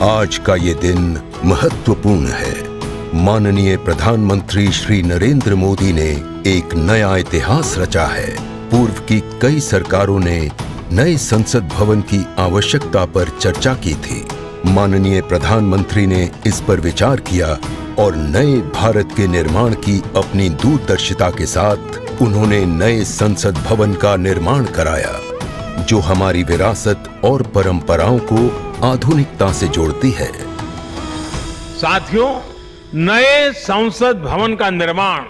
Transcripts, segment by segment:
आज का ये दिन महत्वपूर्ण है। माननीय प्रधानमंत्री श्री नरेंद्र मोदी ने एक नया इतिहास रचा है। पूर्व की कई सरकारों ने नए संसद भवन की आवश्यकता पर चर्चा की थी। माननीय प्रधानमंत्री ने इस पर विचार किया और नए भारत के निर्माण की अपनी दूरदर्शिता के साथ उन्होंने नए संसद भवन का निर्माण कराया, जो हमारी विरासत और परंपराओं को आधुनिकता से जोड़ती है। साथियों, नए संसद भवन का निर्माण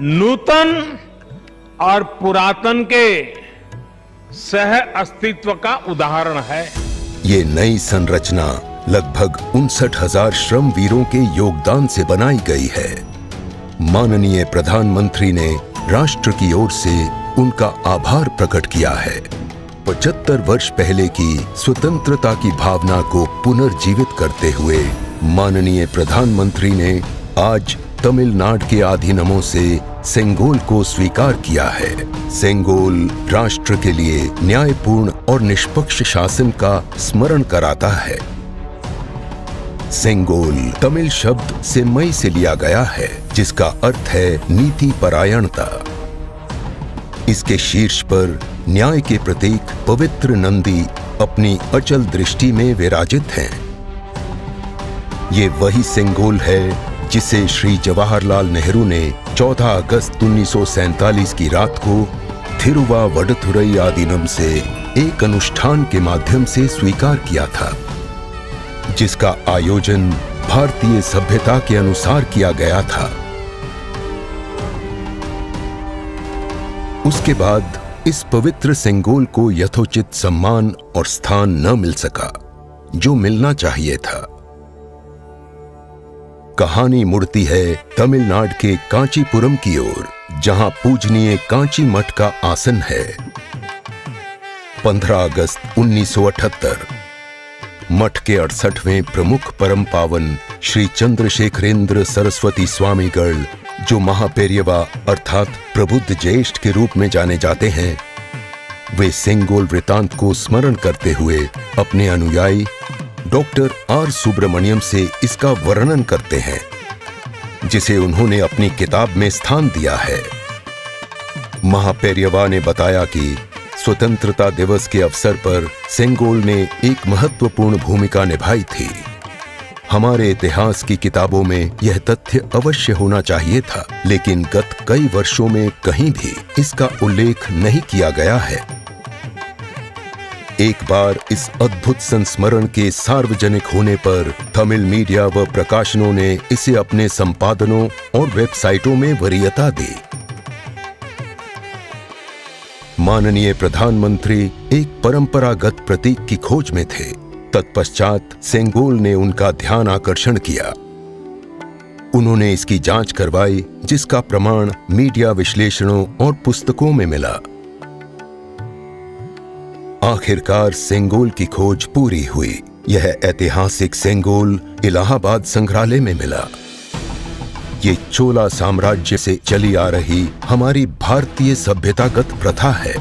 नूतन और पुरातन के सह अस्तित्व का उदाहरण है। ये नई संरचना लगभग 59,000 श्रम वीरों के योगदान से बनाई गई है। माननीय प्रधानमंत्री ने राष्ट्र की ओर से उनका आभार प्रकट किया है। 75 वर्ष पहले की स्वतंत्रता की भावना को पुनर्जीवित करते हुए माननीय प्रधानमंत्री ने आज तमिलनाडु के अधीनमों से सेंगोल को स्वीकार किया है। सेंगोल राष्ट्र के लिए न्यायपूर्ण और निष्पक्ष शासन का स्मरण कराता है। सेंगोल तमिल शब्द सेम्मई से लिया गया है, जिसका अर्थ है नीति परायणता। इसके शीर्ष पर न्याय के प्रतीक पवित्र नंदी अपनी अचल दृष्टि में विराजित हैं। ये वही सेंगोल है जिसे श्री जवाहरलाल नेहरू ने 14 अगस्त 1947 की रात को थिरुवावडथुरई आदीनम से एक अनुष्ठान के माध्यम से स्वीकार किया था, जिसका आयोजन भारतीय सभ्यता के अनुसार किया गया था। उसके बाद इस पवित्र सेंगोल को यथोचित सम्मान और स्थान न मिल सका, जो मिलना चाहिए था। कहानी मुड़ती है तमिलनाडु के कांचीपुरम की ओर, जहां पूजनीय कांची मठ का आसन है। 15 अगस्त 1978 मठ के 68वें प्रमुख परम पावन श्री चंद्रशेखरेंद्र सरस्वती स्वामीगढ़, जो महापेरियवा अर्थात प्रबुद्ध ज्येष्ठ के रूप में जाने जाते हैं, वे सेंगोल वृतांत को स्मरण करते हुए अपने अनुयायी डॉक्टर आर सुब्रमण्यम से इसका वर्णन करते हैं, जिसे उन्होंने अपनी किताब में स्थान दिया है। महापेरियवा ने बताया कि स्वतंत्रता दिवस के अवसर पर सेंगोल ने एक महत्वपूर्ण भूमिका निभाई थी। हमारे इतिहास की किताबों में यह तथ्य अवश्य होना चाहिए था, लेकिन गत कई वर्षों में कहीं भी इसका उल्लेख नहीं किया गया है। एक बार इस अद्भुत संस्मरण के सार्वजनिक होने पर तमिल मीडिया व प्रकाशनों ने इसे अपने संपादनों और वेबसाइटों में वरीयता दी। माननीय प्रधानमंत्री एक परंपरागत प्रतीक की खोज में थे। तत्पश्चात सेंगोल ने उनका ध्यान आकर्षण किया। उन्होंने इसकी जांच करवाई, जिसका प्रमाण मीडिया विश्लेषणों और पुस्तकों में मिला। आखिरकार सेंगोल की खोज पूरी हुई। यह ऐतिहासिक सेंगोल इलाहाबाद संग्रहालय में मिला। ये चोला साम्राज्य से चली आ रही हमारी भारतीय सभ्यतागत प्रथा है।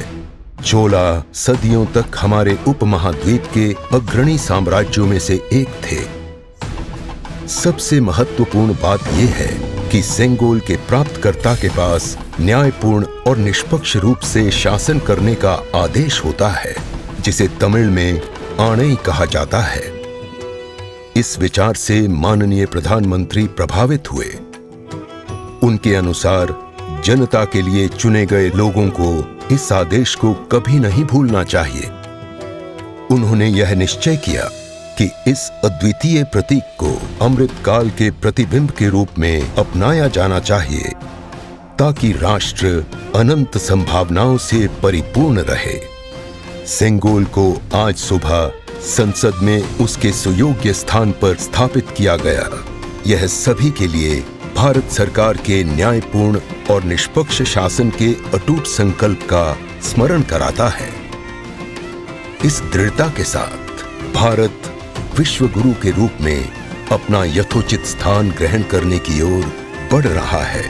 चोला सदियों तक हमारे उपमहाद्वीप के अग्रणी साम्राज्यों में से एक थे। सबसे महत्वपूर्ण बात यह है कि सेंगोल के प्राप्तकर्ता के पास न्यायपूर्ण और निष्पक्ष रूप से शासन करने का आदेश होता है, जिसे तमिल में आणई कहा जाता है। इस विचार से माननीय प्रधानमंत्री प्रभावित हुए। उनके अनुसार जनता के लिए चुने गए लोगों को इस आदेश को कभी नहीं भूलना चाहिए। उन्होंने यह निश्चय किया कि इस अद्वितीय प्रतीक को अमृतकाल के प्रतिबिंब के रूप में अपनाया जाना चाहिए, ताकि राष्ट्र अनंत संभावनाओं से परिपूर्ण रहे। सेंगोल को आज सुबह संसद में उसके सुयोग्य स्थान पर स्थापित किया गया। यह सभी के लिए भारत सरकार के न्यायपूर्ण और निष्पक्ष शासन के अटूट संकल्प का स्मरण कराता है। इस दृढ़ता के साथ भारत विश्व गुरु के रूप में अपना यथोचित स्थान ग्रहण करने की ओर बढ़ रहा है।